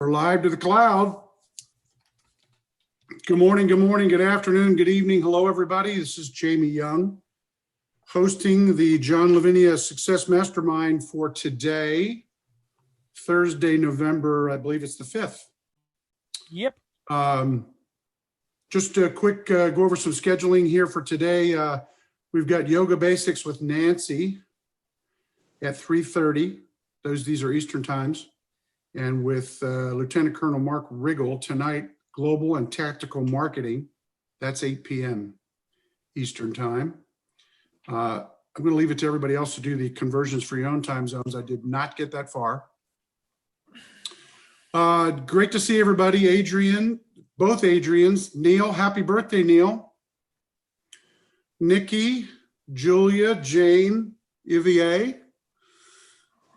We're live to the cloud. Good morning, good afternoon, good evening. Hello, everybody. This is Jaime Young, hosting the John Lavenia Success Mastermind for today, Thursday, November, I believe it's the 5th. Yep. Just a quick go over some scheduling here for today. We've got Yoga Basics with Nancy at 3:30. These are Eastern times. And with Lieutenant Colonel Mark Wriggle tonight, Global and Tactical Marketing. That's 8 p.m. Eastern time. I'm going to leave it to everybody else to do the conversions for your own time zones. I did not get that far. Great to see everybody. Adrian, both Adrians. Neil, happy birthday, Neil. Nikki, Julia, Jane, Ivier.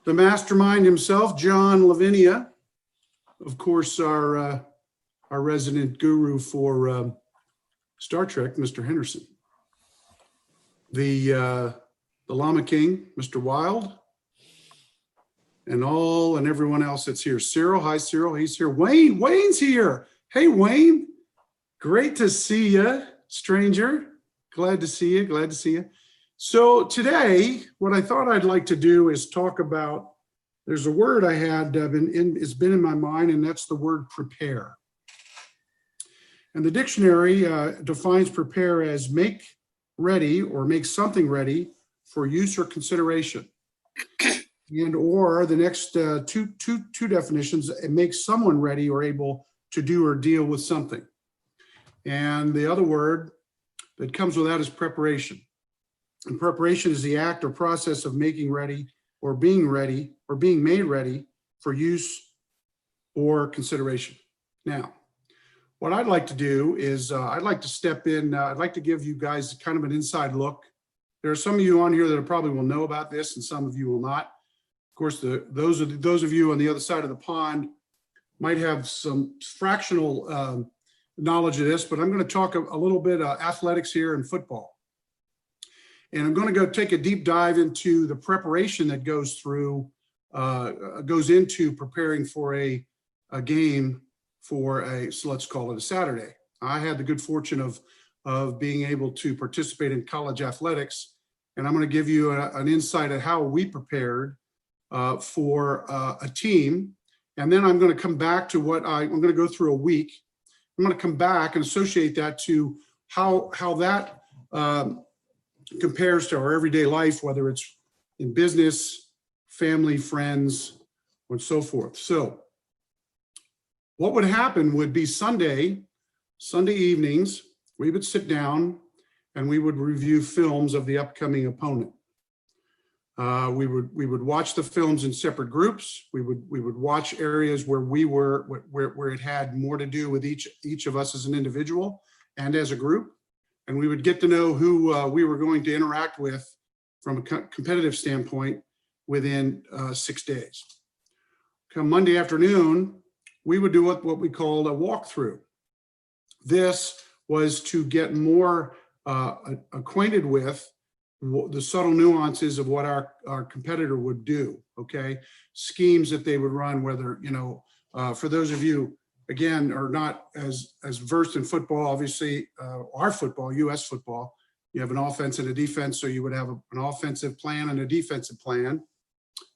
The mastermind himself, John Lavenia, of course, our resident guru for Star Trek, Mr. Henderson. The Llama King, Mr. Wilde, and everyone else that's here. Cyril, hi Cyril, he's here. Wayne's here. Hey Wayne, great to see you, stranger. Glad to see you. So today, what I thought I'd like to do is talk about, there's a word I had it's been in my mind, and that's the word prepare. And the dictionary defines prepare as make ready or make something ready for use or consideration. And or the next two definitions, it makes someone ready or able to do or deal with something. And the other word that comes with that is preparation. And preparation is the act or process of making ready or being made ready for use or consideration. Now, what I'd like to do is I'd like to step in. I'd like to give you guys kind of an inside look. There are some of you on here that probably will know about this, and some of you will not. Of course, those of you on the other side of the pond might have some fractional knowledge of this, but I'm going to talk a little bit athletics here and football. And I'm going to go take a deep dive into the preparation that goes into preparing for a game for so let's call it a Saturday. I had the good fortune of being able to participate in college athletics, and I'm going to give you an insight of how we prepared for a team. And then I'm going to come back to I'm going to go through a week. I'm going to come back and associate that to how that compares to our everyday life, whether it's in business, family, friends, and so forth. So what would happen would be Sunday evenings, we would sit down and we would review films of the upcoming opponent. We would watch the films in separate groups. We would watch areas where where it had more to do with each of us as an individual and as a group. And we would get to know who we were going to interact with from a competitive standpoint within 6 days. Come Monday afternoon, we would do what we called a walkthrough. This was to get more acquainted with the subtle nuances of what our competitor would do, okay? Schemes that they would run, whether, for those of you, again, are not as versed in football, obviously, our football, U.S. football, you have an offense and a defense, so you would have an offensive plan and a defensive plan.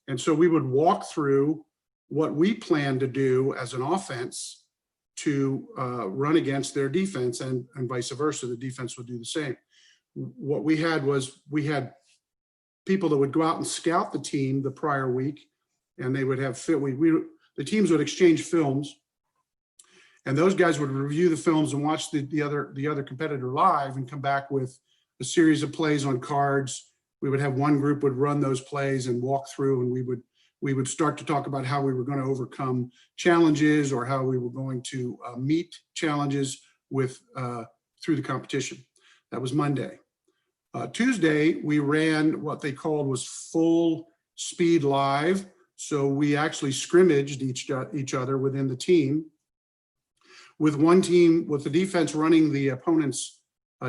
And so we would walk through what we plan to do as an offense to run against their defense, and vice versa, the defense would do the same. What we had people that would go out and scout the team the prior week, and they would have the teams would exchange films. And those guys would review the films and watch the other competitor live and come back with a series of plays on cards. We would have one group would run those plays and walk through, and we would start to talk about how we were going to overcome challenges or how we were going to meet challenges through the competition. That was Monday. Tuesday, we ran what they called was full speed live. So we actually scrimmaged each other within the team, with one team, with the defense running the opponent's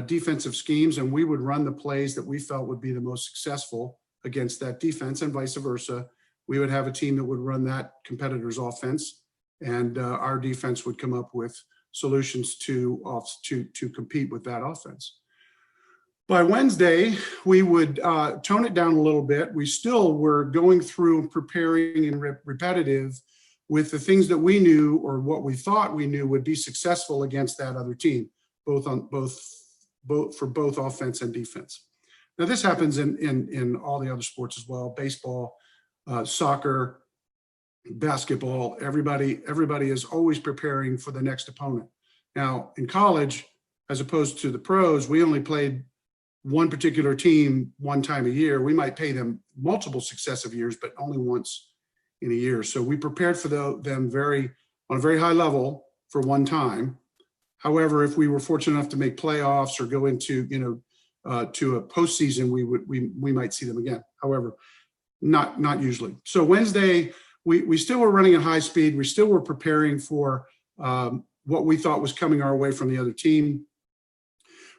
defensive schemes, and we would run the plays that we felt would be the most successful against that defense, and vice versa. We would have a team that would run that competitor's offense, and our defense would come up with solutions to compete with that offense. By Wednesday, we would tone it down a little bit. We still were going through preparing and repetitive with the things that we knew or what we thought we knew would be successful against that other team, both for both offense and defense. Now, this happens in all the other sports as well: baseball, soccer, basketball. Everybody is always preparing for the next opponent. Now, in college, as opposed to the pros, we only played one particular team one time a year. We might play them multiple successive years, but only once in a year. So we prepared for them on a very high level for one time. However, if we were fortunate enough to make playoffs or go into, to a postseason, we might see them again. However, not usually. So Wednesday, we still were running at high speed. We still were preparing for what we thought was coming our way from the other team.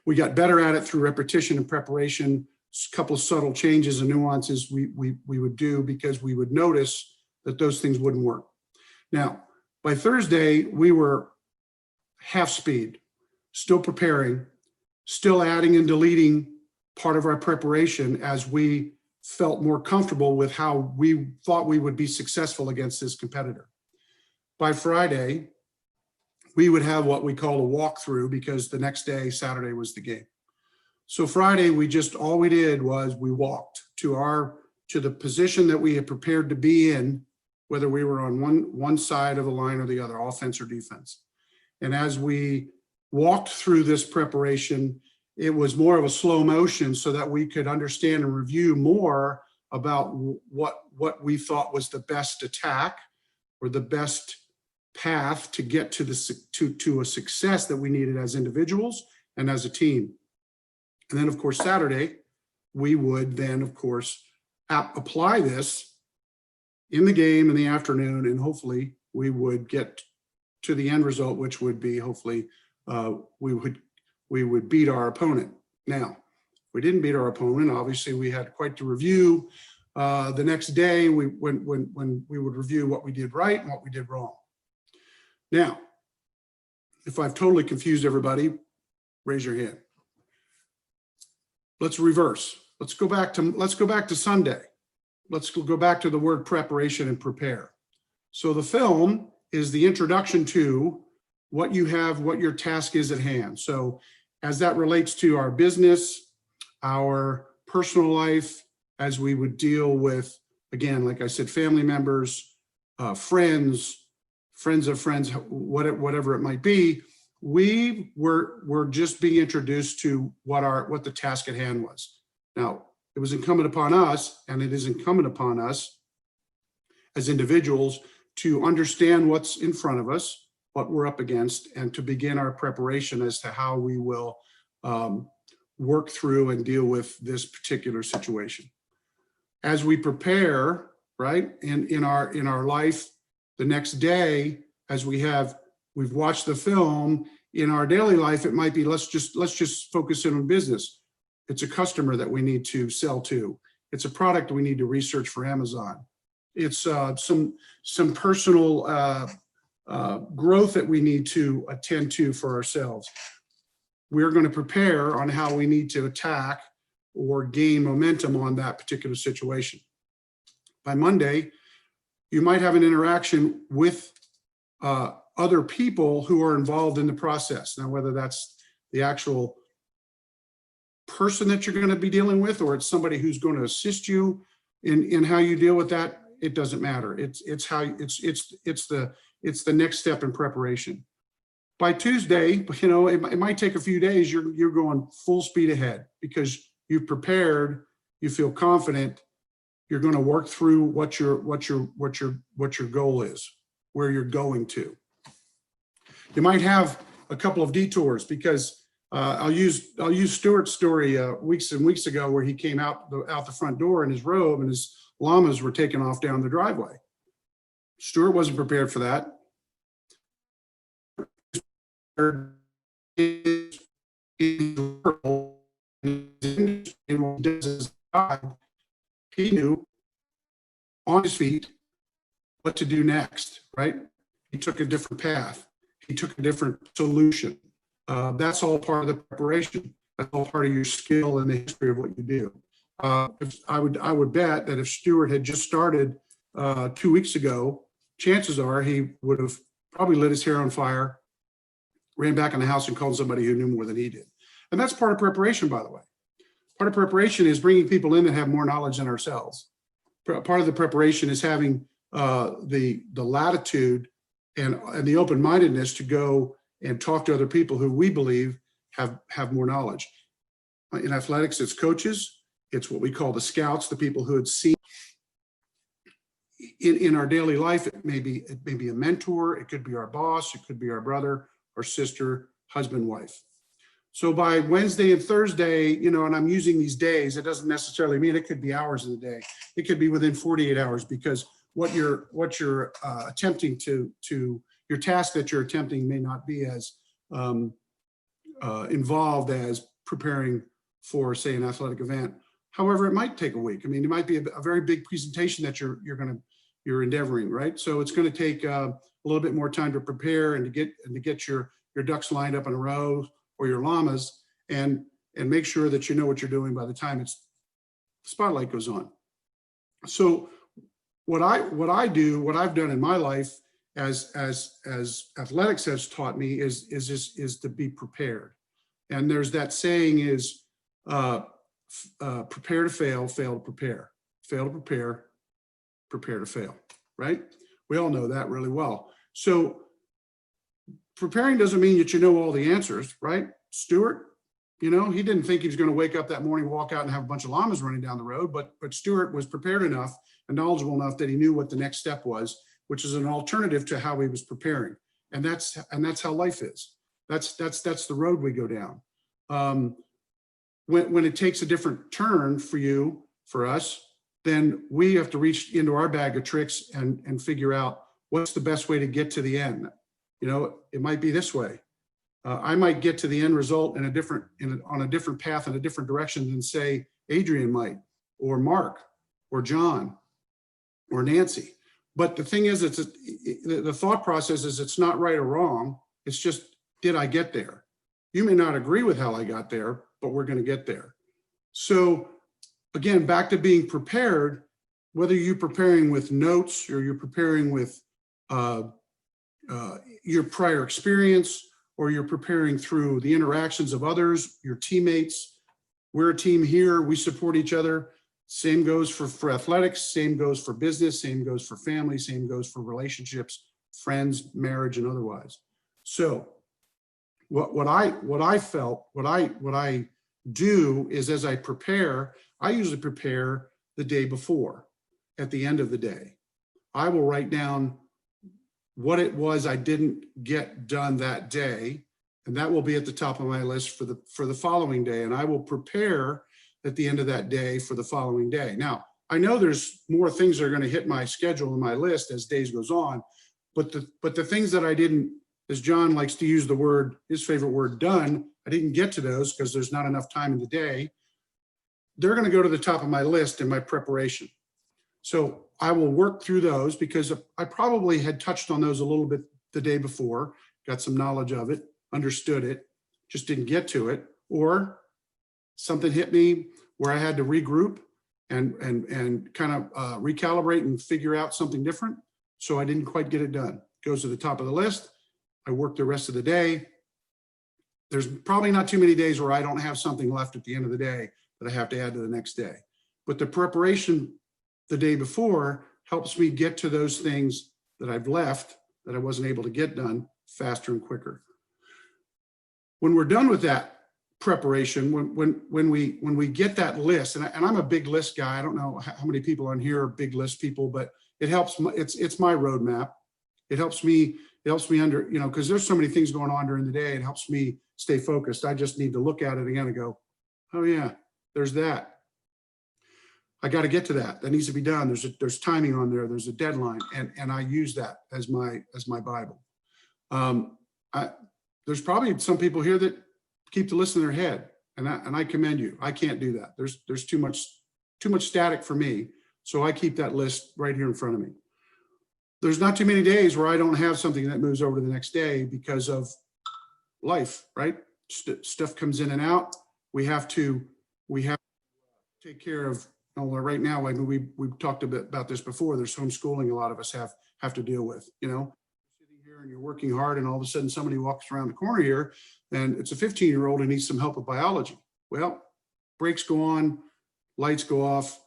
We got better at it through repetition and preparation. A couple of subtle changes and nuances we would do because we would notice that those things wouldn't work. Now, by Thursday, we were half speed, still preparing, still adding and deleting part of our preparation as we felt more comfortable with how we thought we would be successful against this competitor. By Friday, we would have what we call a walkthrough because the next day, Saturday, was the game. So Friday, all we did was we walked to the position that we had prepared to be in, whether we were on one side of the line or the other, offense or defense. And as we walked through this preparation, it was more of a slow motion so that we could understand and review more about what we thought was the best attack or the best path to get to a success that we needed as individuals and as a team. And then, of course, Saturday, we would then, of course, apply this in the game in the afternoon, and hopefully we would get to the end result, which would be hopefully we would beat our opponent. Now, if we didn't beat our opponent, obviously we had quite the review. The next day, when we would review what we did right and what we did wrong. Now, if I've totally confused everybody, raise your hand. Let's reverse. Let's go back to Sunday. Let's go back to the word preparation and prepare. So the film is the introduction to what you have, what your task is at hand. So as that relates to our business, our personal life, as we would deal with, again, like I said, family members, friends of friends, whatever it might be, we were just being introduced to what the task at hand was. Now, it was incumbent upon us, and it is incumbent upon us as individuals to understand what's in front of us, what we're up against, and to begin our preparation as to how we will work through and deal with this particular situation. As we prepare, right, in our life, the next day, as we've watched the film, in our daily life, it might be let's just focus in on business. It's a customer that we need to sell to. It's a product we need to research for Amazon. It's some personal growth that we need to attend to for ourselves. We're going to prepare on how we need to attack or gain momentum on that particular situation. By Monday, you might have an interaction with other people who are involved in the process. Now, whether that's the actual person that you're going to be dealing with, or it's somebody who's going to assist you in how you deal with that, it doesn't matter. It's the next step in preparation. By Tuesday, it might take a few days. You're going full speed ahead because you've prepared. You feel confident. You're going to work through what your goal is, where you're going to. You might have a couple of detours because I'll use Stuart's story weeks and weeks ago, where he came out the front door in his robe and his llamas were taken off down the driveway. Stuart wasn't prepared for that. He knew on his feet what to do next, right? He took a different path. He took a different solution. That's all part of the preparation. That's all part of your skill and the history of what you do. I would bet that if Stuart had just started 2 weeks ago, chances are he would have probably lit his hair on fire, ran back in the house and called somebody who knew more than he did. And that's part of preparation, by the way. Part of preparation is bringing people in that have more knowledge than ourselves. Part of the preparation is having the latitude and the open-mindedness to go and talk to other people who we believe have more knowledge. In athletics, it's coaches. It's what we call the scouts, the people who had seen in our daily life. It may be a mentor. It could be our boss. It could be our brother or sister, husband, wife. So by Wednesday and Thursday, and I'm using these days, it doesn't necessarily mean it could be hours of the day. It could be within 48 hours, because what you're attempting to your task that you're attempting may not be as involved as preparing for, say, an athletic event. However, it might take a week. I mean, it might be a very big presentation that you're endeavoring, right? So it's going to take a little bit more time to prepare and to get your ducks lined up in a row, or your llamas, and make sure that you know what you're doing by the time the spotlight goes on. So what I do, what I've done in my life as athletics has taught me is to be prepared. And there's that saying is prepare to fail, fail to prepare, fail to prepare, prepare to fail, right? We all know that really well. So preparing doesn't mean that you know all the answers, right? Stuart, he didn't think he was going to wake up that morning, walk out and have a bunch of llamas running down the road, but Stuart was prepared enough and knowledgeable enough that he knew what the next step was, which is an alternative to how he was preparing. And that's how life is. That's the road we go down. When it takes a different turn for us, then we have to reach into our bag of tricks and figure out what's the best way to get to the end. It might be this way. I might get to the end result on a different path in a different direction than, say, Adrian might, or Mark, or John, or Nancy. But the thing is, the thought process is it's not right or wrong. It's just, did I get there? You may not agree with how I got there, but we're going to get there. So again, back to being prepared, whether you're preparing with notes or you're preparing with your prior experience, or you're preparing through the interactions of others, your teammates. We're a team here. We support each other. Same goes for athletics. Same goes for business. Same goes for family. Same goes for relationships, friends, marriage, and otherwise. So what I do is, as I prepare, I usually prepare the day before. At the end of the day, I will write down what it was I didn't get done that day, and that will be at the top of my list for the following day. And I will prepare at the end of that day for the following day. Now, I know there's more things that are going to hit my schedule and my list as days goes on, but the things that I didn't, as John likes to use the word, his favorite word, done, I didn't get to those because there's not enough time in the day. They're going to go to the top of my list in my preparation. So I will work through those because I probably had touched on those a little bit the day before, got some knowledge of it, understood it, just didn't get to it, or something hit me where I had to regroup and kind of recalibrate and figure out something different. So I didn't quite get it done. Goes to the top of the list. I work the rest of the day. There's probably not too many days where I don't have something left at the end of the day that I have to add to the next day. But the preparation the day before helps me get to those things that I've left that I wasn't able to get done faster and quicker. When we're done with that preparation, when we get that list, and I'm a big list guy. I don't know how many people on here are big list people, but it helps. It's my roadmap. It helps me under, because there's so many things going on during the day. It helps me stay focused. I just need to look at it again and go, oh yeah, there's that. I got to get to that. That needs to be done. There's timing on there. There's a deadline, and I use that as my Bible. There's probably some people here that keep the list in their head, and I commend you. I can't do that. There's too much static for me, so I keep that list right here in front of me. there's not too many days where I don't have something that moves over to the next day because of life, right? Stuff comes in and out. We have to take care of, right now, like we've talked a bit about this before, there's homeschooling a lot of us have to deal with, sitting here and you're working hard and all of a sudden somebody walks around the corner here and it's a 15-year-old who needs some help with biology. Well, brakes go on, lights go off,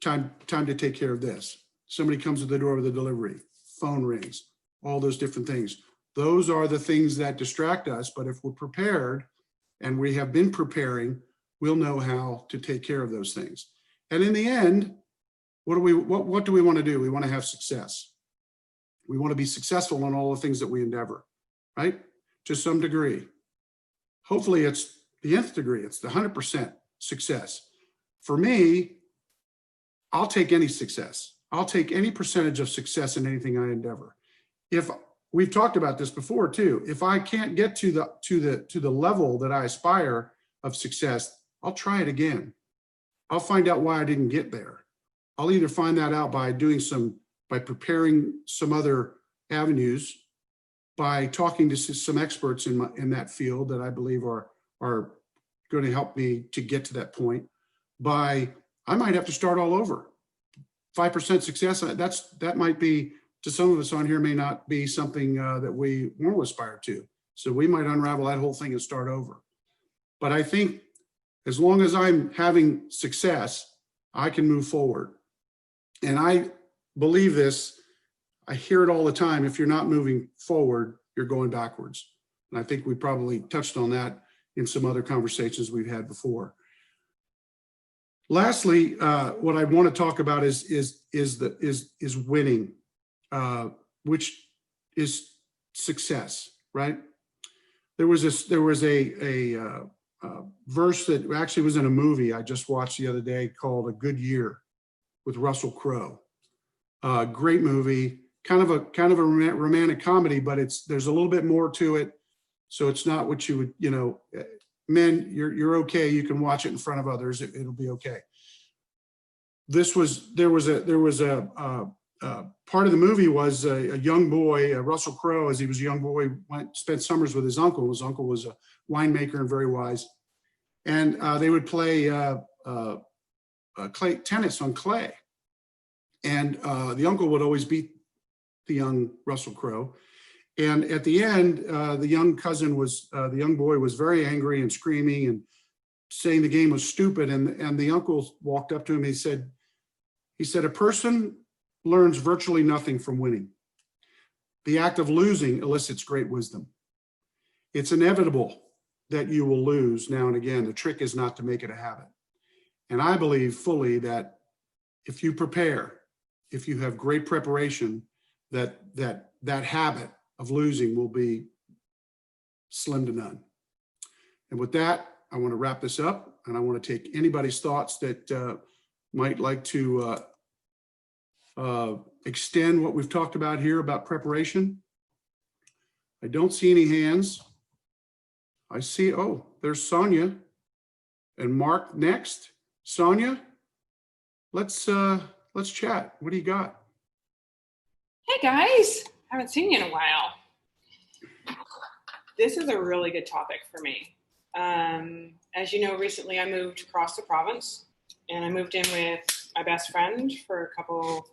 time to take care of this. Somebody comes to the door with a delivery, phone rings, all those different things. Those are the things that distract us, but if we're prepared and we have been preparing, we'll know how to take care of those things. And in the end, what do we want to do? We want to have success. We want to be successful in all the things that we endeavor, right? To some degree. Hopefully it's the nth degree, it's the 100% success. For me, I'll take any success. I'll take any percentage of success in anything I endeavor. If we've talked about this before too, if I can't get to the level that I aspire of success, I'll try it again. I'll find out why I didn't get there. I'll either find that out by preparing some other avenues, by talking to some experts in that field that I believe are going to help me to get to that point. I might have to start all over. 5% success, that might be, to some of us on here, may not be something that we want to aspire to. So we might unravel that whole thing and start over. But I think as long as I'm having success, I can move forward. And I believe this, I hear it all the time. If you're not moving forward, you're going backwards. And I think we probably touched on that in some other conversations we've had before. Lastly, what I want to talk about is winning, which is success, right? There was a verse that actually was in a movie I just watched the other day called A Good Year with Russell Crowe. Great movie, kind of a romantic comedy, but there's a little bit more to it. So it's not what you would, men, you're okay. You can watch it in front of others. It'll be okay. There was a part of the movie was a young boy, Russell Crowe, as he was a young boy, spent summers with his uncle. His uncle was a winemaker and very wise. And they would play tennis on clay. And the uncle would always beat the young Russell Crowe. And at the end, the young boy was very angry and screaming and saying the game was stupid. And the uncle walked up to him. He said, a person learns virtually nothing from winning. The act of losing elicits great wisdom. It's inevitable that you will lose now and again. The trick is not to make it a habit. And I believe fully that if you prepare, if you have great preparation, that habit of losing will be slim to none. And with that, I want to wrap this up, and I want to take anybody's thoughts that might like to extend what we've talked about here about preparation. I don't see any hands. I see, there's Sonia and Mark next. Sonia, let's chat. What do you got? Hey guys, haven't seen you in a while. This is a really good topic for me. As you know, recently I moved across the province, and I moved in with my best friend for a couple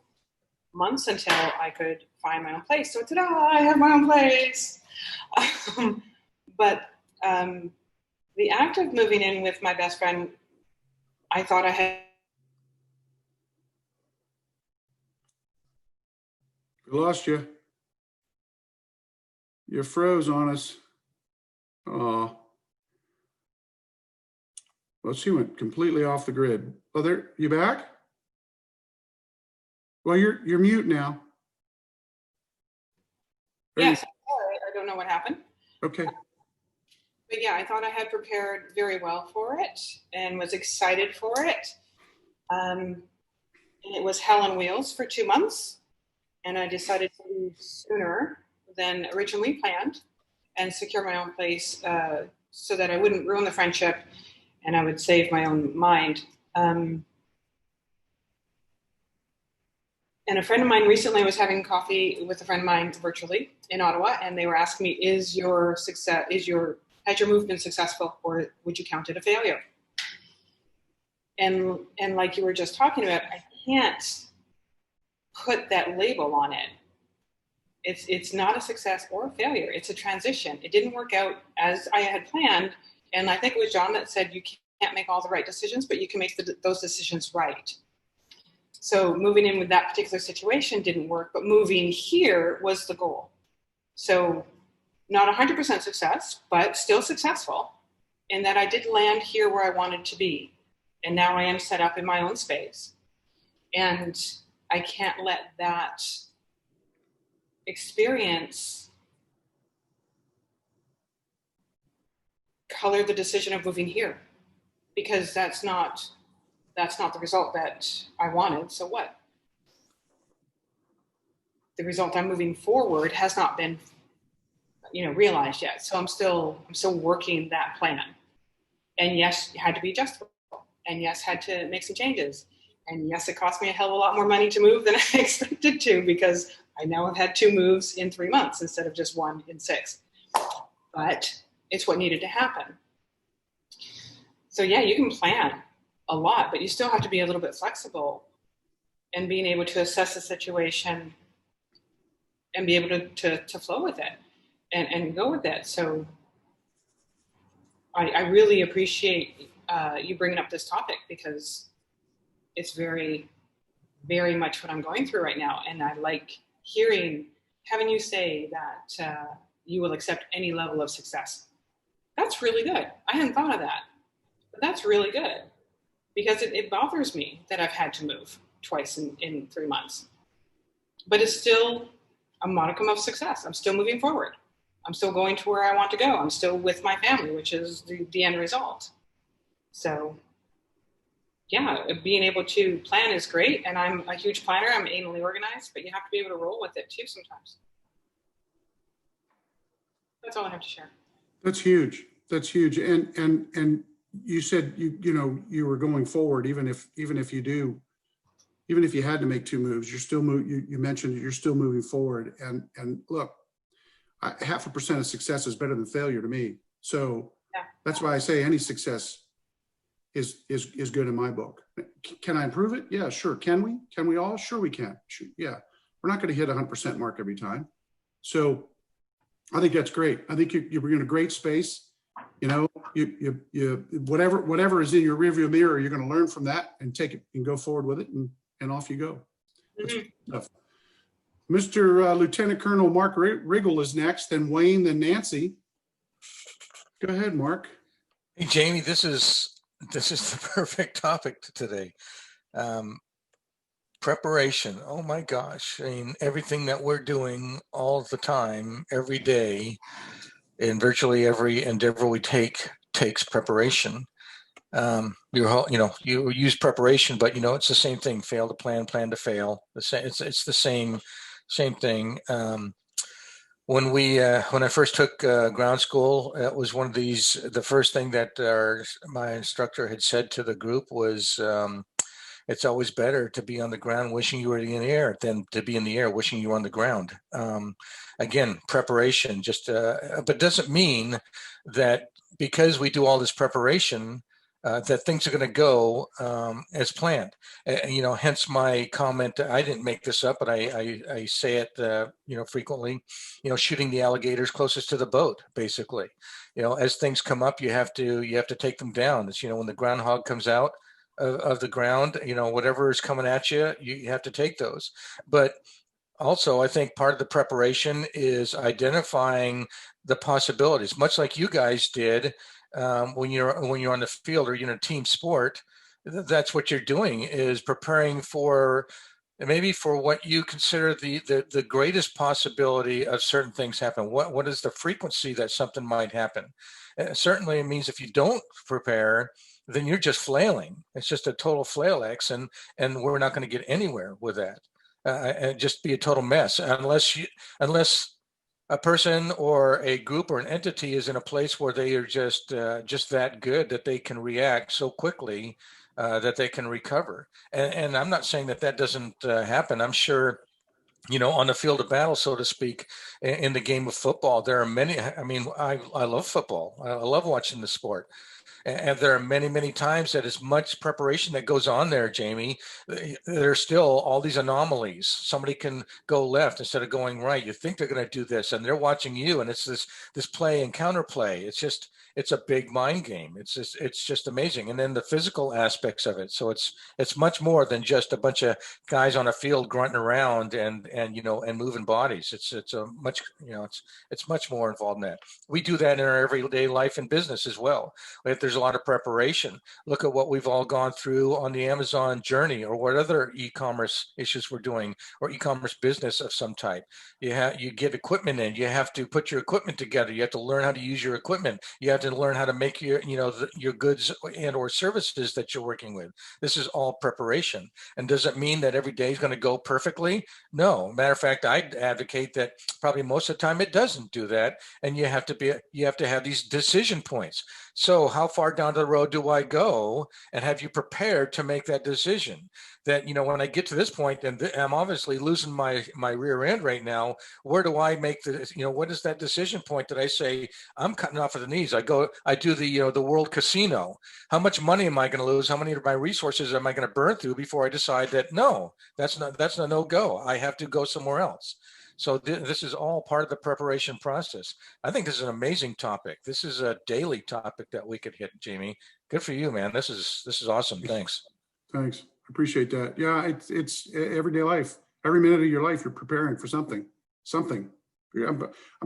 months until I could find my own place. So ta-da, I have my own place. But the act of moving in with my best friend, I thought I had. We lost you. You froze on us. Oh. Well, she went completely off the grid. Oh, there, you back? Well, you're mute now. Yes, I don't know what happened. Okay. But yeah, I thought I had prepared very well for it and was excited for it. And it was hell on wheels for 2 months. And I decided to leave sooner than originally planned and secure my own place so that I wouldn't ruin the friendship and I would save my own mind. And a friend of mine recently was having coffee with a friend of mine virtually in Ottawa, and they were asking me, has your move been successful, or would you count it a failure? And like you were just talking about, I can't put that label on it. It's not a success or a failure. It's a transition. It didn't work out as I had planned. And I think it was John that said you can't make all the right decisions, but you can make those decisions right. So moving in with that particular situation didn't work, but moving here was the goal. So not 100% success, but still successful in that I did land here where I wanted to be. And now I am set up in my own space. And I can't let that experience color the decision of moving here, because that's not the result that I wanted. So what? The result I'm moving forward has not been, realized yet. So I'm still working that plan. And yes, it had to be adjustable. And yes, had to make some changes. And yes, it cost me a hell of a lot more money to move than I expected to, because I now have had 2 moves in 3 months instead of just 1 in 6. But it's what needed to happen. So yeah, you can plan a lot, but you still have to be a little bit flexible and being able to assess the situation and be able to flow with it and go with it. So I really appreciate you bringing up this topic, because it's very, very much what I'm going through right now. And I like having you say that you will accept any level of success. That's really good. I hadn't thought of that, but that's really good, because it bothers me that I've had to move twice in 3 months, but it's still a modicum of success. I'm still moving forward. I'm still going to where I want to go. I'm still with my family, which is the end result. So yeah, being able to plan is great. And I'm a huge planner. I'm anally organized, but you have to be able to roll with it too sometimes. That's all I have to share. That's huge. That's huge. And you said you were going forward, even if you had to make 2 moves, you're still you mentioned that you're still moving forward. And look, 0.5% of success is better than failure to me. So yeah, that's why I say any success is good in my book. Can I improve it? Yeah, sure. Can we? Can we all? Sure we can. Sure, yeah. We're not going to hit 100% mark every time. So I think that's great. I think you're in a great space. You whatever is in your rearview mirror, you're going to learn from that and take it and go forward with it, and off you go. That's good stuff. Mr. Lieutenant Colonel Mark Wriggle is next, then Wayne, then Nancy. Go ahead, Mark. Hey, Jamie, this is the perfect topic today. Preparation. Oh my gosh. I mean, everything that we're doing all the time, every day, in virtually every endeavor we takes preparation. You use preparation, but it's the same thing. Fail to plan, plan to fail. It's the same thing. When I first took ground school, it was one of these. The first thing that my instructor had said to the group was, "It's always better to be on the ground wishing you were in the air than to be in the air wishing you were on the ground." Again, preparation. But doesn't mean that because we do all this preparation, that things are going to go as planned. Hence my comment. I didn't make this up, but I say it frequently. Shooting the alligators closest to the boat. Basically, as things come up, you have to take them down. It's when the groundhog comes out of the ground, whatever is coming at you, you have to take those. But also, I think part of the preparation is identifying the possibilities, much like you guys did. When you're on the field or you're in a team sport, that's what you're doing, is preparing for what you consider the greatest possibility of certain things happen. What is the frequency that something might happen? Certainly, it means if you don't prepare, then you're just flailing. It's just a total flail X, and we're not going to get anywhere with that. And just be a total mess unless a person or a group or an entity is in a place where they are just that good that they can react so quickly that they can recover. And I'm not saying that doesn't happen. I'm sure, on the field of battle, so to speak, in the game of football, there are many. I mean, I love football. I love watching the sport. And there are many, many times that as much preparation that goes on there, Jamie, there's still all these anomalies. Somebody can go left instead of going right. You think they're going to do this, and they're watching you, and it's this play and counterplay. It's a big mind game. It's just amazing. And then the physical aspects of it. So it's much more than just a bunch of guys on a field grunting around and moving bodies. It's a much it's much more involved than that. We do that in our everyday life and business as well. There's a lot of preparation. Look at what we've all gone through on the Amazon journey, or what other e-commerce issues we're doing, or e-commerce business of some type. You get equipment in. You have to put your equipment together. You have to learn how to use your equipment. You have to learn how to make your goods and or services that you're working with. This is all preparation. And does it mean that every day is going to go perfectly? No. Matter of fact, I'd advocate that probably most of the time it doesn't do that. And you have to have these decision points. So how far down the road do I go? And have you prepared to make that decision? That, when I get to this point, and I'm obviously losing my rear end right now, where do I make what is that decision point that I say, I'm cutting off at the knees? I do the World Casino. How much money am I going to lose? How many of my resources am I going to burn through before I decide that, no, that's a no-go. I have to go somewhere else. So this is all part of the preparation process. I think this is an amazing topic. This is a daily topic that we could hit, Jamie. Good for you, man. This is awesome. Thanks. Thanks. I appreciate that. Yeah, it's everyday life. Every minute of your life, you're preparing for something. I'm going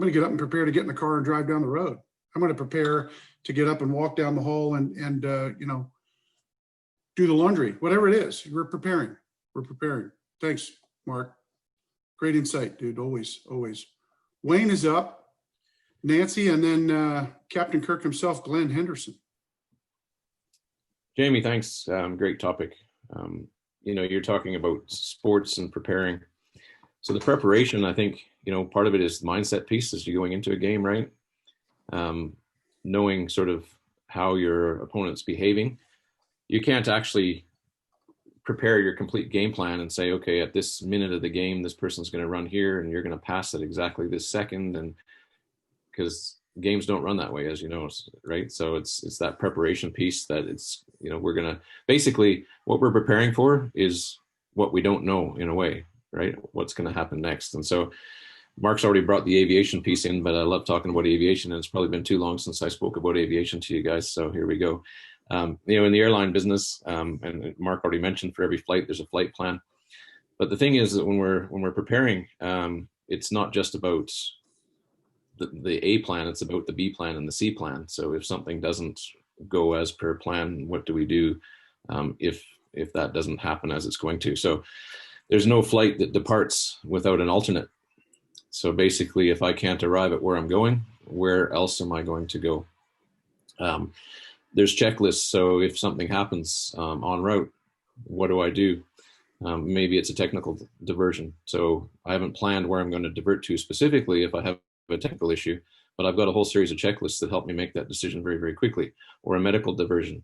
to get up and prepare to get in the car and drive down the road. I'm going to prepare to get up and walk down the hall and do the laundry, whatever it is. We're preparing. Thanks, Mark. Great insight, dude. Always. Wayne is up. Nancy, and then Captain Kirk himself, Glen Henderson. Jamie, thanks. Great topic. You're talking about sports and preparing. So the preparation, I think, part of it is the mindset piece as you're going into a game, right? Knowing sort of how your opponent's behaving. You can't actually prepare your complete game plan and say, okay, at this minute of the game, this person's going to run here and you're going to pass it exactly this second. And because games don't run that way, as you know, right? So it's that preparation piece that it's, we're going to basically what we're preparing for is what we don't know in a way, right? What's going to happen next. And so Mark's already brought the aviation piece in, but I love talking about aviation, and it's probably been too long since I spoke about aviation to you guys. So here we go. In the airline business, and Mark already mentioned, for every flight, there's a flight plan. But the thing is that when we're preparing, it's not just about the A plan, it's about the B plan and the C plan. So if something doesn't go as per plan, what do we do if that doesn't happen as it's going to? So there's no flight that departs without an alternate. So basically, if I can't arrive at where I'm going, where else am I going to go? There's checklists. So if something happens en route, what do I do? Maybe it's a technical diversion. So I haven't planned where I'm going to divert to specifically if I have a technical issue, but I've got a whole series of checklists that help me make that decision very, very quickly. Or a medical diversion.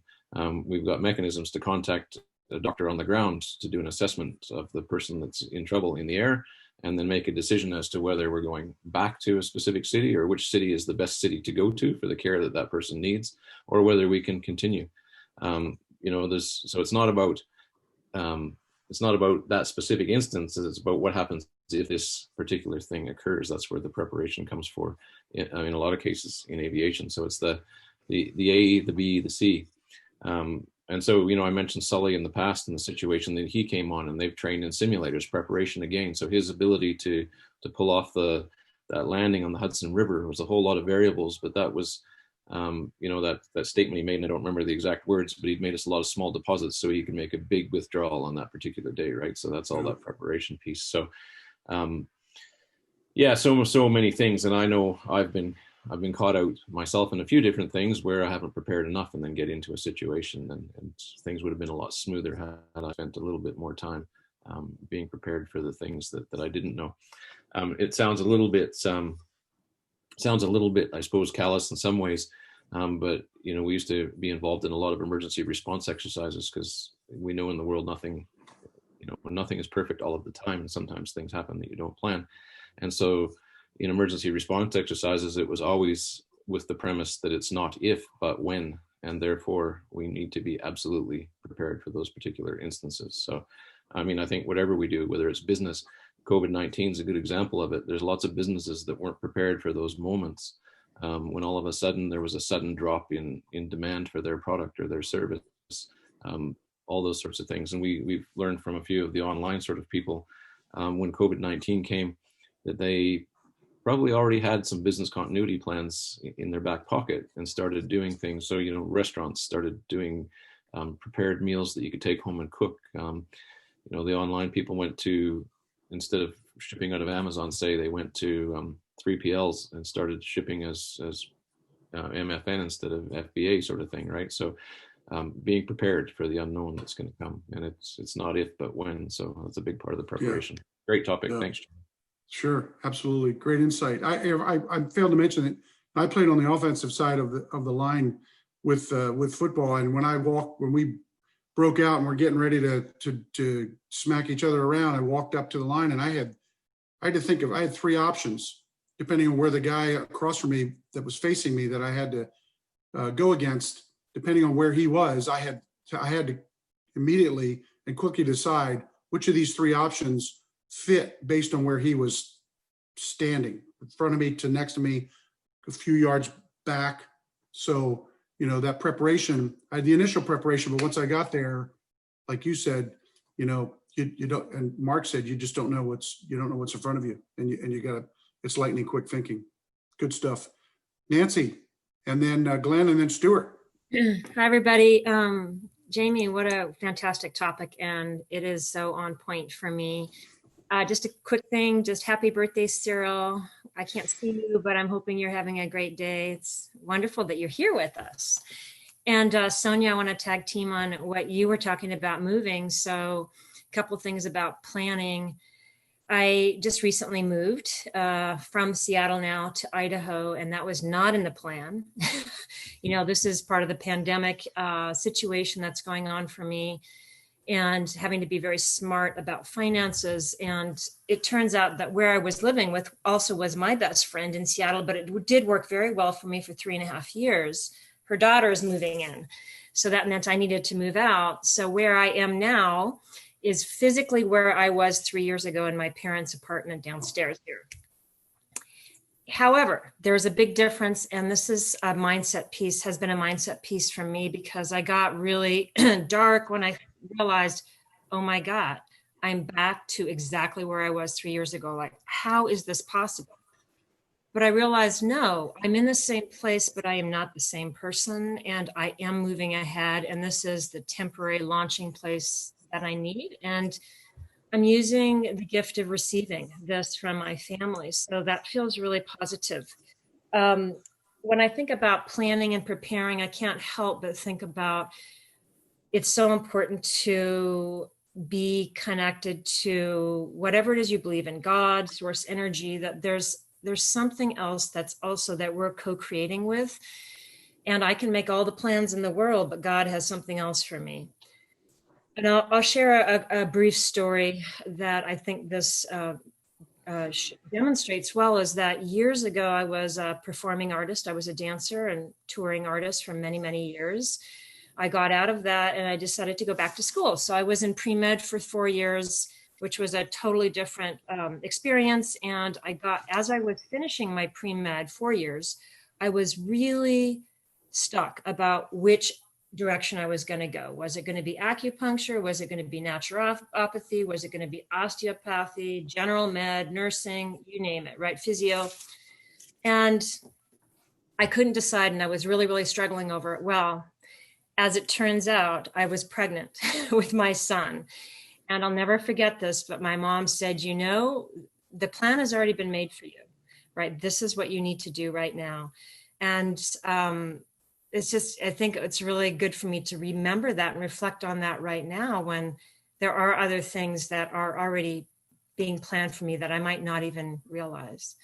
We've got mechanisms to contact a doctor on the ground to do an assessment of the person that's in trouble in the air, and then make a decision as to whether we're going back to a specific city or which city is the best city to go to for the care that that person needs, or whether we can continue. So it's not about that specific instance. It's about what happens if this particular thing occurs. That's where the preparation comes for in a lot of cases in aviation. So it's the A, the B, the C. And so, I mentioned Sully in the past in the situation that he came on, and they've trained in simulators, preparation again. So his ability to pull off that landing on the Hudson River was a whole lot of variables, but that was, that statement he made, and I don't remember the exact words, but he'd made us a lot of small deposits so he could make a big withdrawal on that particular day, right? So that's all that preparation piece. So, so many things. And I know I've been caught out myself in a few different things where I haven't prepared enough and then get into a situation, and things would have been a lot smoother had I spent a little bit more time being prepared for the things that I didn't know. It sounds a little bit, I suppose, callous in some ways, But we used to be involved in a lot of emergency response exercises because we know in the world nothing is perfect all of the time, and sometimes things happen that you don't plan. And so in emergency response exercises, it was always with the premise that it's not if, but when, and therefore we need to be absolutely prepared for those particular instances. So, I mean, I think whatever we do, whether it's business, COVID-19 is a good example of it. There's lots of businesses that weren't prepared for those moments when all of a sudden there was a sudden drop in demand for their product or their service, all those sorts of things. And we've learned from a few of the online sort of people when COVID-19 came that they probably already had some business continuity plans in their back pocket and started doing things. So, restaurants started doing prepared meals that you could take home and cook. The online people went to, instead of shipping out of Amazon, say, they went to 3PLs and started shipping as MFN instead of FBA sort of thing, right? So being prepared for the unknown that's going to come, and it's not if but when. So that's a big part of the preparation. Yeah. Great topic. Yeah. Thanks. Sure, absolutely, great insight. I failed to mention that I played on the offensive side of the line with football, and when we broke out and we're getting ready to smack each other around, I walked up to the line and I had three options depending on where the guy across from me that was facing me that I had to go against. Depending on where he was, I had to immediately and quickly decide which of these three options fit based on where he was standing, in front of me to next to me, a few yards back. So, that preparation, I had the initial preparation, but once I got there, like you said, you don't, and Mark said, you just don't know what's in front of you, and you gotta, it's lightning quick thinking. Good stuff. Nancy, and then Glenn, and then Stuart. Hi, everybody. Jaime, what a fantastic topic, and it is so on point for me. Just a quick thing, just happy birthday, Cyril. I can't see you, but I'm hoping you're having a great day. It's wonderful that you're here with us. And Sonia, I want to tag team on what you were talking about moving. So a couple of things about planning. I just recently moved from Seattle now to Idaho, and that was not in the plan. This is part of the pandemic situation that's going on for me, and having to be very smart about finances. And it turns out that where I was living with also was my best friend in Seattle, but it did work very well for me for 3.5 years. Her daughter is moving in. So that meant I needed to move out. So where I am now is physically where I was 3 years ago in my parents' apartment downstairs here. However, there's a big difference, and this is a mindset piece, has been a mindset piece for me, because I got really dark when I realized, oh my God, I'm back to exactly where I was 3 years ago. Like, how is this possible? But I realized, no, I'm in the same place, but I am not the same person, and I am moving ahead, and this is the temporary launching place that I need. And I'm using the gift of receiving this from my family. So that feels really positive. When I think about planning and preparing, I can't help but think about, it's so important to be connected to whatever it is you believe in, God, source energy, that there's something else that's also that we're co-creating with. And I can make all the plans in the world, but God has something else for me. And I'll share a brief story that I think this demonstrates well, is that years ago, I was a performing artist. I was a dancer and touring artist for many, many years. I got out of that and I decided to go back to school. So I was in pre-med for 4 years, which was a totally different experience. And as I was finishing my pre-med 4 years, I was really stuck about which direction I was going to go. Was it going to be acupuncture? Was it going to be naturopathy? Was it going to be osteopathy, general med, nursing, you name it, right? Physio. And I couldn't decide, and I was really, really struggling over it. Well, as it turns out, I was pregnant with my son. And I'll never forget this, but my mom said, the plan has already been made for you, right? This is what you need to do right now. And it's just, I think it's really good for me to remember that and reflect on that right now, when there are other things that are already being planned for me that I might not even realize.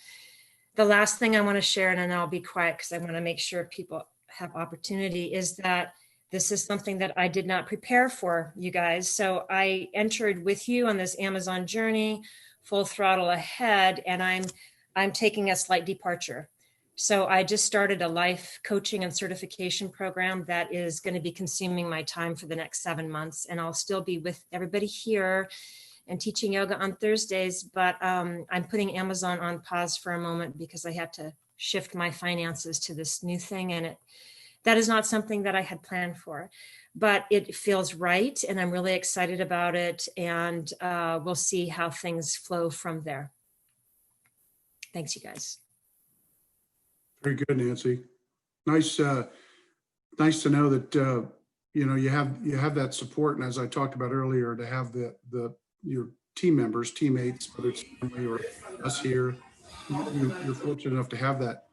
The last thing I want to share, and then I'll be quiet because I want to make sure people have opportunity is that this is something that I did not prepare for, you guys. So I entered with you on this Amazon journey, full throttle ahead, and I'm taking a slight departure. So I just started a life coaching and certification program that is going to be consuming my time for the next 7 months. And I'll still be with everybody here and teaching yoga on Thursdays, but I'm putting Amazon on pause for a moment because I had to shift my finances to this new thing. And that is not something that I had planned for, but it feels right. And I'm really excited about it. And we'll see how things flow from there. Thanks, you guys. Very good, Nancy. Nice, nice to know that you have that support, and as I talked about earlier, to have your team members, teammates, whether it's family or us here, you're fortunate enough to have that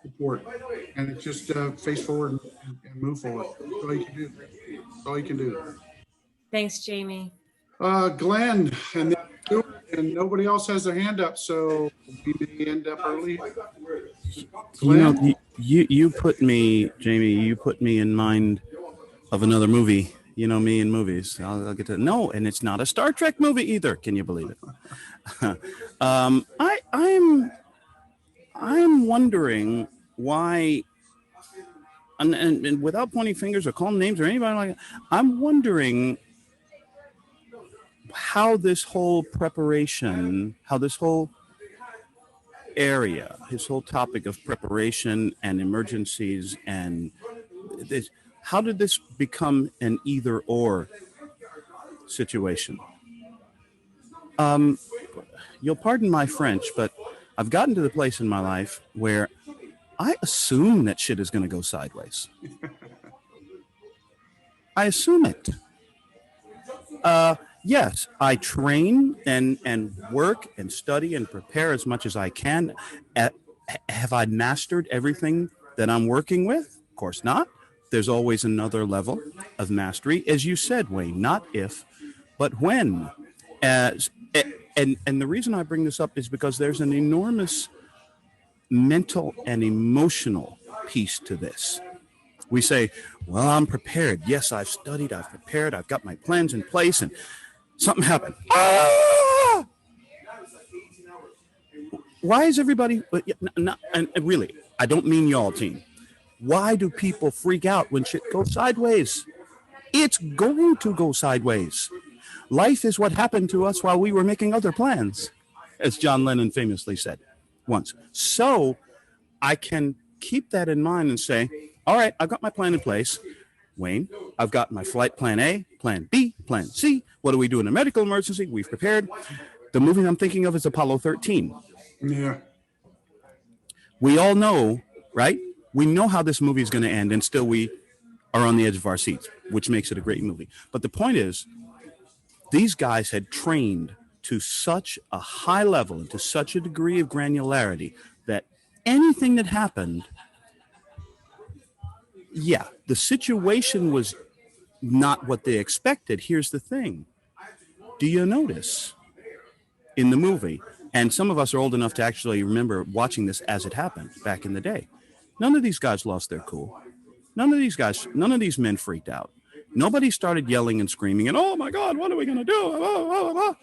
support, and it's just face forward and move forward. That's all you can do. That's all you can do. Thanks, Jamie. Glenn, and nobody else has their hand up, so we may end up early. Glenn? You put me, Jamie, you put me in mind of another movie. You know me in movies. I'll get to no, and it's not a Star Trek movie either. Can you believe it? I'm wondering why, and without pointing fingers or calling names or anybody like that, I'm wondering how this whole preparation, how this whole area, his whole topic of preparation and emergencies and this, how did this become an either or situation? You'll pardon my French, but I've gotten to the place in my life where I assume that shit is going to go sideways. I assume it. Yes, I train and work and study and prepare as much as I can. Have I mastered everything that I'm working with? Of course not. There's always another level of mastery. As you said, Wayne, not if, but when. And the reason I bring this up is because there's an enormous mental and emotional piece to this. We say, well, I'm prepared. Yes, I've studied, I've prepared, I've got my plans in place, and something happened. Ah! Why is everybody, and really, I don't mean y'all, team. Why do people freak out when shit goes sideways? It's going to go sideways. Life is what happened to us while we were making other plans, as John Lennon famously said once. So I can keep that in mind and say, all right, I've got my plan in place. Wayne, I've got my flight plan A, plan B, plan C. What do we do in a medical emergency? We've prepared. The movie I'm thinking of is Apollo 13. Yeah. We all know, right? We know how this movie is going to end, and still we are on the edge of our seats, which makes it a great movie. But the point is, these guys had trained to such a high level and to such a degree of granularity that anything that happened, yeah, the situation was not what they expected. Here's the thing. Do you notice in the movie, and some of us are old enough to actually remember watching this as it happened back in the day, none of these guys lost their cool. None of these men freaked out. Nobody started yelling and screaming and, oh my God, what are we going to do?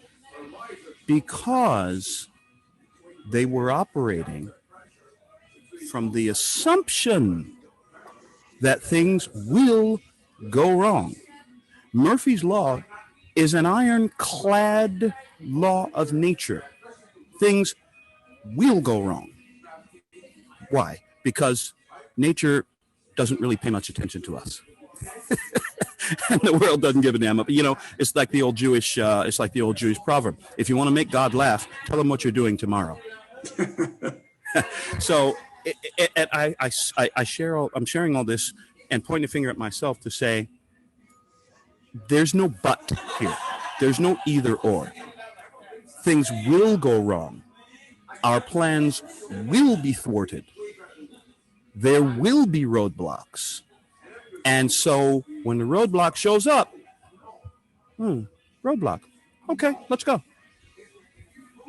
Because they were operating from the assumption that things will go wrong. Murphy's Law is an ironclad law of nature. Things will go wrong. Why? Because nature doesn't really pay much attention to us. And the world doesn't give a damn. You know, it's like the old Jewish proverb. If you want to make God laugh, tell him what you're doing tomorrow. So I'm sharing all this and pointing a finger at myself to say, there's no but here. There's no either or. Things will go wrong. Our plans will be thwarted. There will be roadblocks. And so when the roadblock shows up, roadblock. Okay, let's go.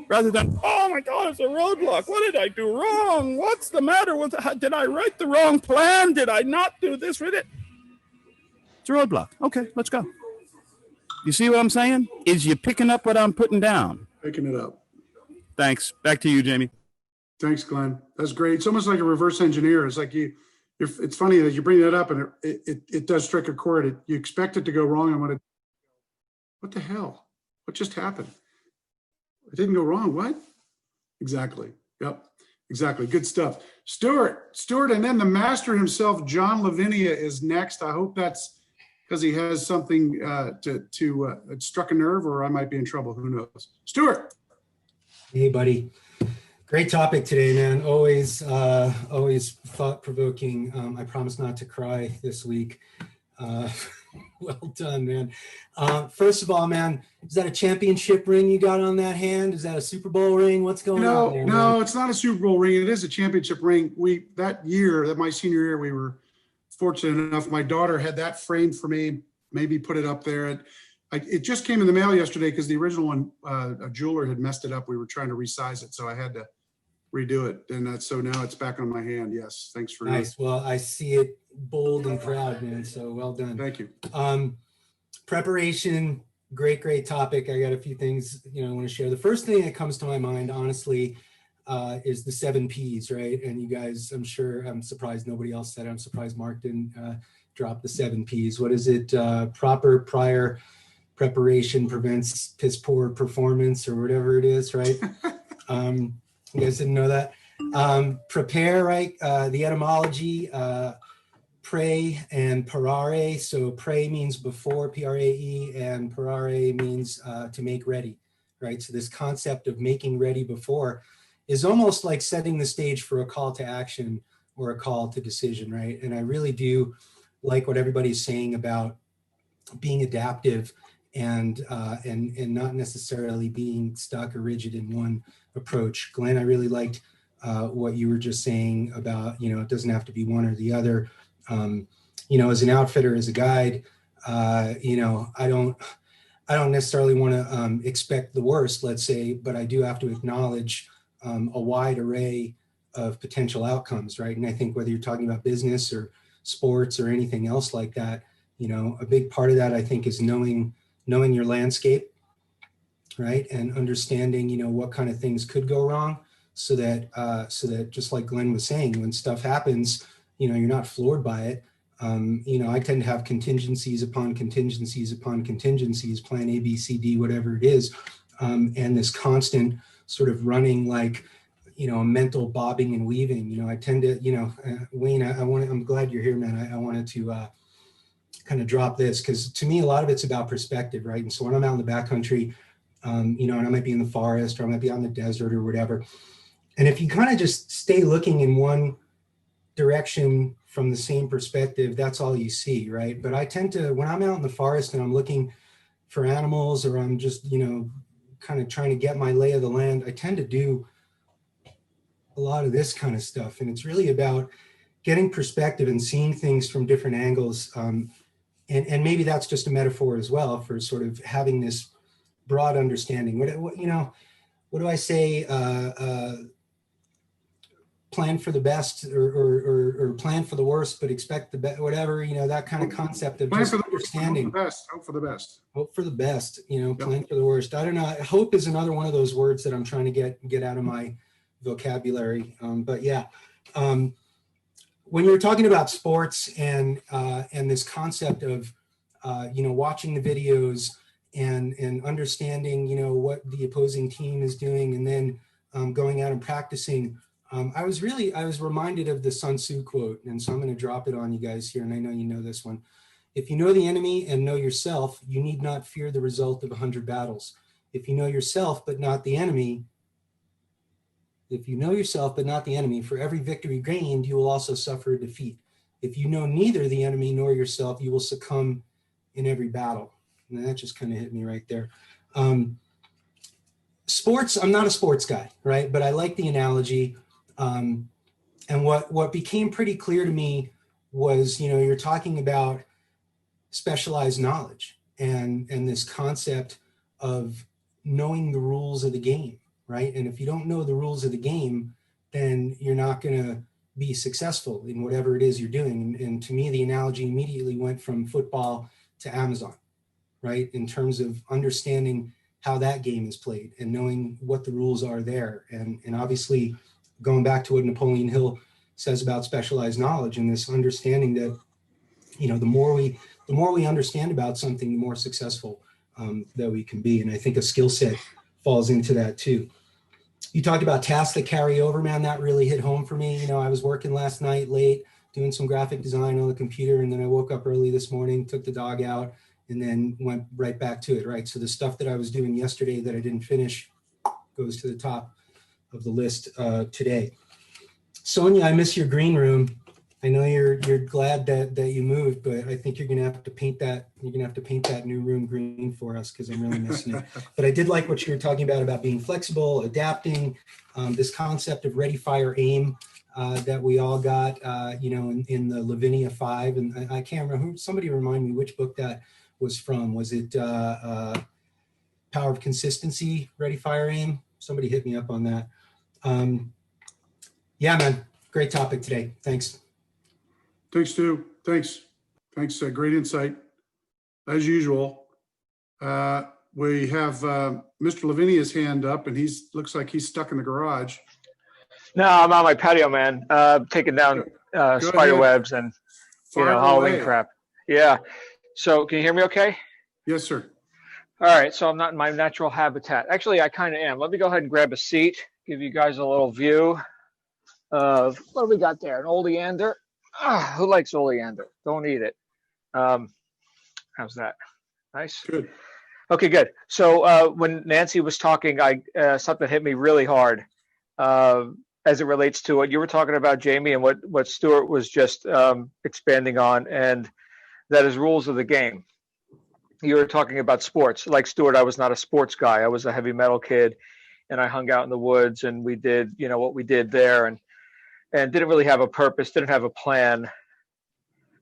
rather than, oh my God, it's a roadblock. What did I do wrong? What's the matter with it? Did I write the wrong plan? Did I not do this with it? It's a roadblock. Okay, let's go. You see what I'm saying? Is you picking up what I'm putting down? Picking it up. Thanks. Back to you, Jamie. Thanks, Glenn. That's great. It's almost like a reverse engineer. It's like it's funny that you bring that up, and it does strike a chord. You expect it to go wrong, and what the hell? What just happened? It didn't go wrong. What? Exactly. Yep. Exactly. Good stuff. Stuart, and then the master himself, John Lavenia, is next. I hope that's because he has something it struck a nerve, or I might be in trouble. Who knows? Stuart. Hey, buddy. Great topic today, man. Always thought-provoking. I promise not to cry this week. Well done, man. First of all, man, is that a championship ring you got on that hand? Is that a Super Bowl ring? What's going on there, No, man? it's not a Super Bowl ring. It is a championship ring. My senior year, we were fortunate enough. My daughter had that framed for me. Maybe put it up there. It just came in the mail yesterday because the original one, a jeweler had messed it up. We were trying to resize it, so I had to redo it. And so now it's back on my hand. Yes, thanks for Nice. Well, I see it bold and proud, man. So well done. Thank you. Preparation, great topic. I got a few things I want to share. The first thing that comes to my mind, honestly, is the 7 Ps, right? And you guys, I'm surprised nobody else said it. I'm surprised Mark didn't drop the 7 Ps. What is it? Proper prior preparation prevents piss poor performance, or whatever it is, right? You guys didn't know that? Prepare, right? The etymology, pray and parare. So pray means before, P-R-A-E, and parare means to make ready, right? So this concept of making ready before is almost like setting the stage for a call to action or a call to decision, right? And I really do like what everybody's saying about being adaptive and not necessarily being stuck or rigid in one approach. Glenn, I really liked what you were just saying about, it doesn't have to be one or the other. As an outfitter, as a guide, I don't necessarily want to expect the worst, let's say, but I do have to acknowledge a wide array of potential outcomes, right? And I think whether you're talking about business or sports or anything else like that, a big part of that, I think, is knowing your landscape, right? And understanding, what kind of things could go wrong, so that just like Glenn was saying, when stuff happens, you're not floored by it. I tend to have contingencies upon contingencies upon contingencies, plan A, B, C, D, whatever it is. And this constant sort of running, like, a mental bobbing and weaving. I tend to, Wayne, I'm glad you're here, man. I wanted to kind of drop this, because to me, a lot of it's about perspective, right? And so when I'm out in the backcountry, and I might be in the forest, or I might be on the desert or whatever. And if you kind of just stay looking in one direction from the same perspective, that's all you see, right? But I tend to, when I'm out in the forest and I'm looking for animals, or I'm just, kind of trying to get my lay of the land, I tend to do a lot of this kind of stuff. And it's really about getting perspective and seeing things from different angles. And maybe that's just a metaphor as well for sort of having this broad understanding. What do I say? Plan for the best, or plan for the worst, but expect the best, whatever, that kind of concept of just understanding. Hope for the best. Hope for the best, plan for the worst. I don't know. Hope is another one of those words that I'm trying to get out of my vocabulary. But yeah, when you're talking about sports and this concept of, watching the videos and understanding, what the opposing team is doing, and then going out and practicing, I was reminded of the Sun Tzu quote, and so I'm going to drop it on you guys here, and I know you know this one. If you know the enemy and know yourself, you need not fear the result of 100 battles. If you know yourself but not the enemy, for every victory gained, you will also suffer a defeat. If you know neither the enemy nor yourself, you will succumb in every battle. And that just kind of hit me right there. Sports, I'm not a sports guy, right? But I like the analogy. And what became pretty clear to me was, you're talking about specialized knowledge and this concept of knowing the rules of the game, right? And if you don't know the rules of the game, then you're not going to be successful in whatever it is you're doing. And to me, the analogy immediately went from football to Amazon, right? In terms of understanding how that game is played and knowing what the rules are there. And obviously going back to what Napoleon Hill says about specialized knowledge and this understanding that, you know, the more we understand about something, the more successful that we can be. And I think a skill set falls into that too. You talked about tasks that carry over, man. That really hit home for me. You know, I was working last night late, doing some graphic design on the computer, and then I woke up early this morning, took the dog out, and then went right back to it, right? So the stuff that I was doing yesterday that I didn't finish goes to the top of the list today. Sonia, I miss your green room. I know you're glad that you moved, but I think you're gonna have to paint that. You're gonna have to paint that new room green for us because I'm really missing it. But I did like what you were talking about being flexible, adapting, this concept of ready, fire, aim that we all got, you know, in the Lavenia 5. And I can't remember. Somebody remind me which book that was from. Was it Power of Consistency, Ready, Fire, Aim? Somebody hit me up on that. Yeah, man, great topic today. Thanks. Thanks, Stu. Thanks. Great insight. As usual, we have Mr. Lavinia's hand up, and looks like he's stuck in the garage. No, I'm on my patio, man. Taking down spider webs and Halloween crap. Yeah. So can you hear me okay? Yes, sir. All right. So I'm not in my natural habitat. Actually, I kind of am. Let me go ahead and grab a seat, give you guys a little view of what do we got there? An oleander. Who likes oleander? Don't eat it. How's that? Nice. Good. Okay, good. So when Nancy was talking, something hit me really hard as it relates to what you were talking about, Jamie, and what Stuart was just expanding on, and that is rules of the game. You were talking about sports. Like Stuart, I was not a sports guy. I was a heavy metal kid, and I hung out in the woods, and we did, what we did there, and didn't really have a purpose, didn't have a plan,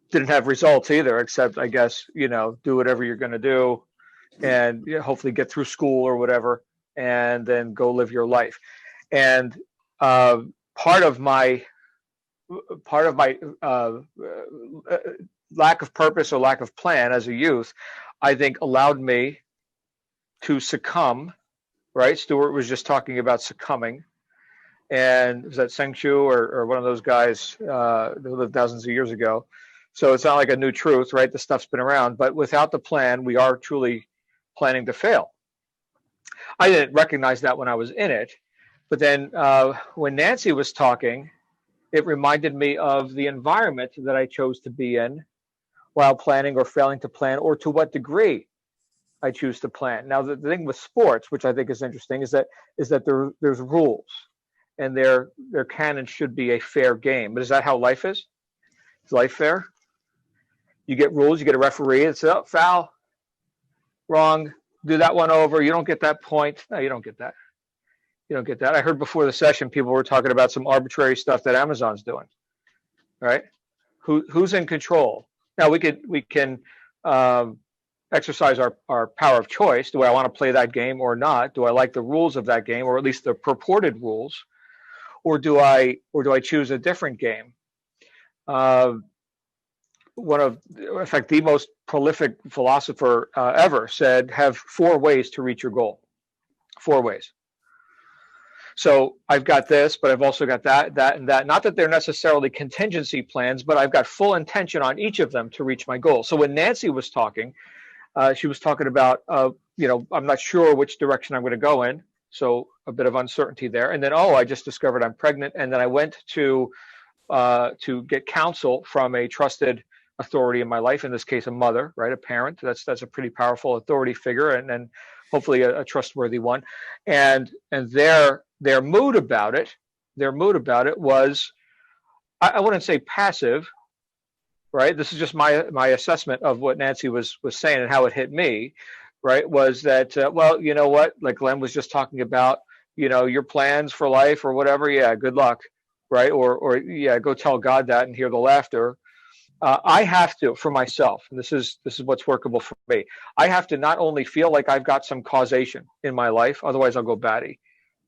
didn't have results either, except, I guess, do whatever you're going to do and hopefully get through school or whatever, and then go live your life. And part of my lack of purpose or lack of plan as a youth, I think allowed me to succumb, right? Stuart was just talking about succumbing. And was that Seng Shu or one of those guys who lived thousands of years ago? So it's not like a new truth, right? The stuff's been around, but without the plan, we are truly planning to fail. I didn't recognize that when I was in it, but then when Nancy was talking, it reminded me of the environment that I chose to be in while planning or failing to plan, or to what degree I choose to plan. Now, the thing with sports, which I think is interesting, is that there's rules. And there can and should be a fair game. But is that how life is? Is life fair? You get rules, you get a referee, it's foul, wrong, do that one over, you don't get that point. No, you don't get that. You don't get that. I heard before the session, people were talking about some arbitrary stuff that Amazon's doing, right? Who's in control? Now, we can exercise our power of choice. Do I want to play that game or not? Do I like the rules of that game, or at least the purported rules? Or do I choose a different game? In fact, the most prolific philosopher ever said, have 4 ways to reach your goal. 4 ways. So I've got this, but I've also got that, and that. Not that they're necessarily contingency plans, but I've got full intention on each of them to reach my goal. So when Nancy was talking, she was talking about, I'm not sure which direction I'm going to go in. So a bit of uncertainty there. And then, I just discovered I'm pregnant. And then I went to get counsel from a trusted authority in my life, in this case, a mother, right? A parent. That's a pretty powerful authority figure, and hopefully a trustworthy one. And their mood about it was, I wouldn't say passive, right? This is just my assessment of what Nancy was saying and how it hit me. Right, was that, you know what, like Glenn was just talking about, your plans for life or whatever, yeah, good luck, right? Or yeah, go tell God that and hear the laughter. I have to, for myself, and this is what's workable for me, I have to not only feel like I've got some causation in my life, otherwise I'll go batty,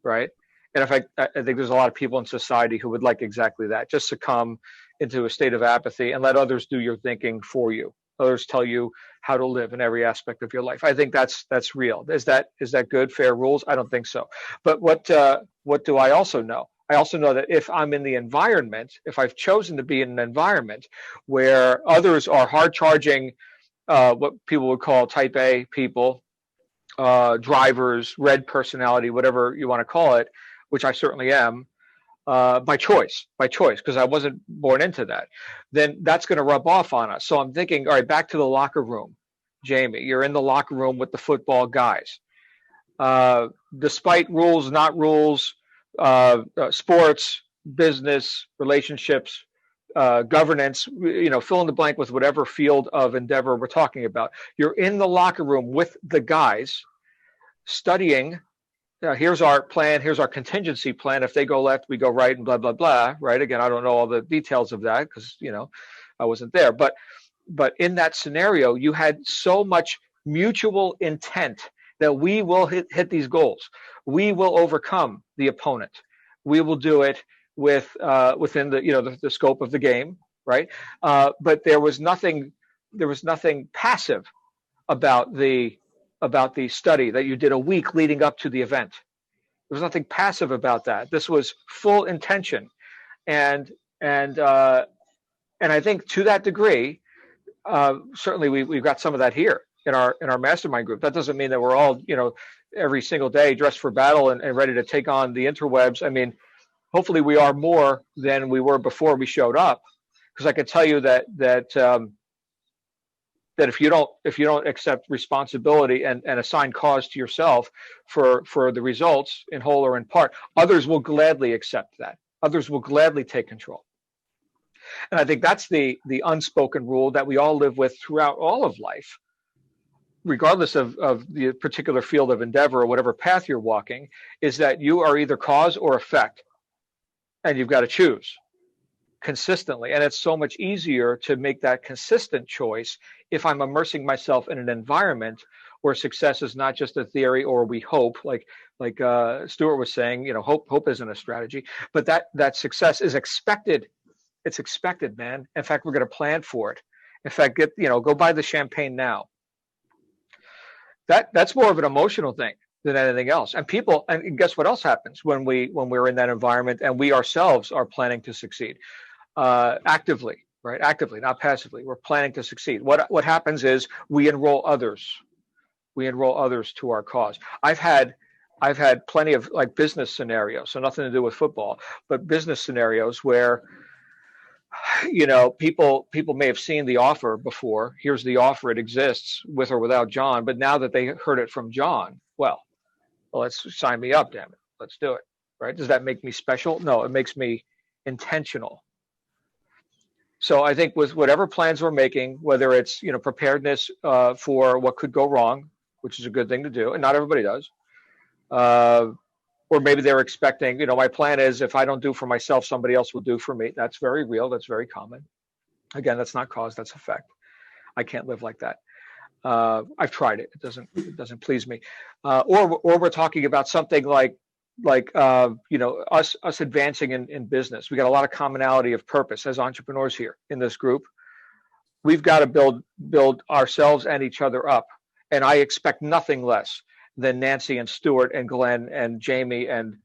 right? And in fact, I think there's a lot of people in society who would like exactly that. Just succumb into a state of apathy and let others do your thinking for you. Others tell you how to live in every aspect of your life. I think that's real. Is that good, fair rules? I don't think so. But what do I also know? I also know that if I'm in the environment, if I've chosen to be in an environment where others are hard charging, what people would call type A people, drivers, red personality, whatever you want to call it, which I certainly am, by choice, because I wasn't born into that, then that's going to rub off on us. So I'm thinking, all right, back to the locker room. Jamie, you're in the locker room with the football guys. Despite rules, not rules, sports, business, relationships, governance, fill in the blank with whatever field of endeavor we're talking about. You're in the locker room with the guys studying. Here's our plan. Here's our contingency plan. If they go left, we go right, and blah, blah, blah. Right. Again, I don't know all the details of that because, I wasn't there. But in that scenario, you had so much mutual intent that we will hit these goals. We will overcome the opponent. We will do it within the scope of the game. Right. But there was nothing passive about the study that you did a week leading up to the event. There was nothing passive about that. This was full intention, and I think to that degree, certainly we've got some of that here in our mastermind group. That doesn't mean that we're all every single day dressed for battle and ready to take on the interwebs. I mean, hopefully we are more than we were before we showed up, because I can tell you that if you don't accept responsibility and assign cause to yourself for the results in whole or in part, others will gladly accept that. Others will gladly take control. And I think that's the unspoken rule that we all live with throughout all of life, regardless of the particular field of endeavor or whatever path you're walking, is that you are either cause or effect, and you've got to choose consistently. And it's so much easier to make that consistent choice if I'm immersing myself in an environment where success is not just a theory, or we hope, like Stuart was saying, hope isn't a strategy, but that success is expected. It's expected, man. In fact, we're going to plan for it. In fact, go buy the champagne now. That's more of an emotional thing than anything else. And guess what else happens when we're in that environment and we ourselves are planning to succeed? Actively, right? Actively, not passively. We're planning to succeed. What happens is we enroll others. We enroll others to our cause. I've had plenty of business scenarios, so nothing to do with football, but business scenarios where people may have seen the offer before. Here's the offer. It exists with or without John. But now that they heard it from John, well, let's sign me up, damn it. Let's do it. Right? Does that make me special? No, it makes me intentional. So I think with whatever plans we're making, whether it's preparedness for what could go wrong, which is a good thing to do, and not everybody does, or maybe they're expecting, my plan is if I don't do for myself, somebody else will do for me. That's very real. That's very common. Again, that's not cause, that's effect. I can't live like that. I've tried it. It doesn't please me. Or we're talking about something like us advancing in business. We got a lot of commonality of purpose as entrepreneurs here in this group. We've got to build ourselves and each other up. And I expect nothing less than Nancy and Stuart and Glenn and Jamie and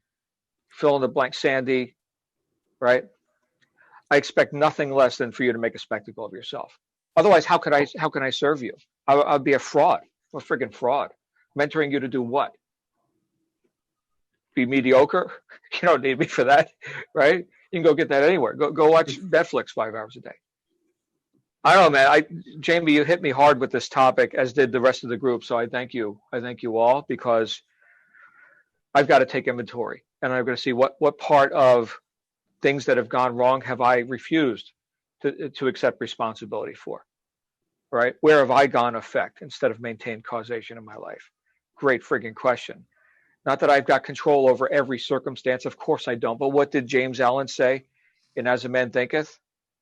fill in the blank Sandy, right? I expect nothing less than for you to make a spectacle of yourself. Otherwise, how could I serve you? I'd be a fraud. I'm a friggin' fraud. Mentoring you to do what? Be mediocre? You don't need me for that, right? You can go get that anywhere. Go watch Netflix 5 hours a day. I don't know, man. Jamie, you hit me hard with this topic, as did the rest of the group. So I thank you. I thank you all, because I've got to take inventory, and I'm going to see what part of things that have gone wrong have I refused to accept responsibility for, right? Where have I gone effect instead of maintained causation in my life? Great friggin' question. Not that I've got control over every circumstance. Of course I don't. But what did James Allen say in As a Man Thinketh?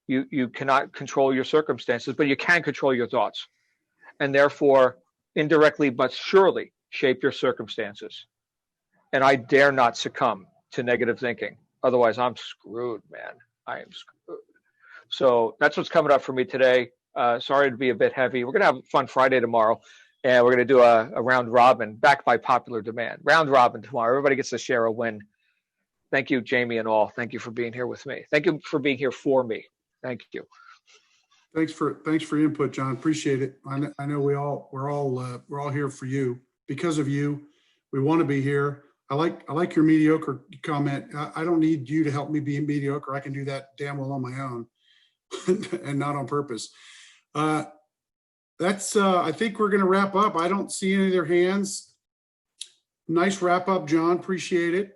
You cannot control your circumstances, but you can control your thoughts, and therefore indirectly but surely shape your circumstances. and I dare not succumb to negative thinking. Otherwise, I'm screwed, man. I am screwed. So that's what's coming up for me today. Sorry to be a bit heavy. We're going to have a fun Friday tomorrow, and we're going to do a round robin, backed by popular demand. Round robin tomorrow. Everybody gets to share a win. Thank you, Jamie and all. Thank you for being here with me. Thank you for being here for me. Thank you. Thanks for your input, John. Appreciate it. I know we're all here for you, because of you. We want to be here. I like your mediocre comment. I don't need you to help me be mediocre. I can do that damn well on my own and not on purpose. That's I think we're going to wrap up. I don't see any of their hands. Nice wrap up, John. Appreciate it.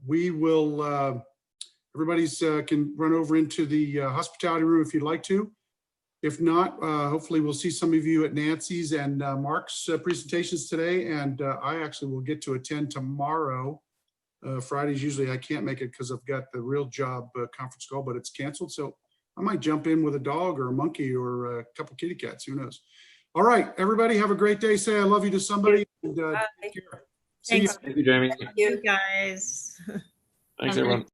We will, everybody's can run over into the hospitality room if you'd like to. If not, hopefully we'll see some of you at Nancy's and Mark's presentations today. And I actually will get to attend tomorrow. Fridays, usually I can't make it because I've got the Real Job conference call, but it's canceled. So I might jump in with a dog or a monkey or a couple kitty cats. Who knows? All right, everybody have a great day. Say I love you to somebody. And, take care. See Thanks. you. Thank you, Jamie. You guys. Thanks, everyone.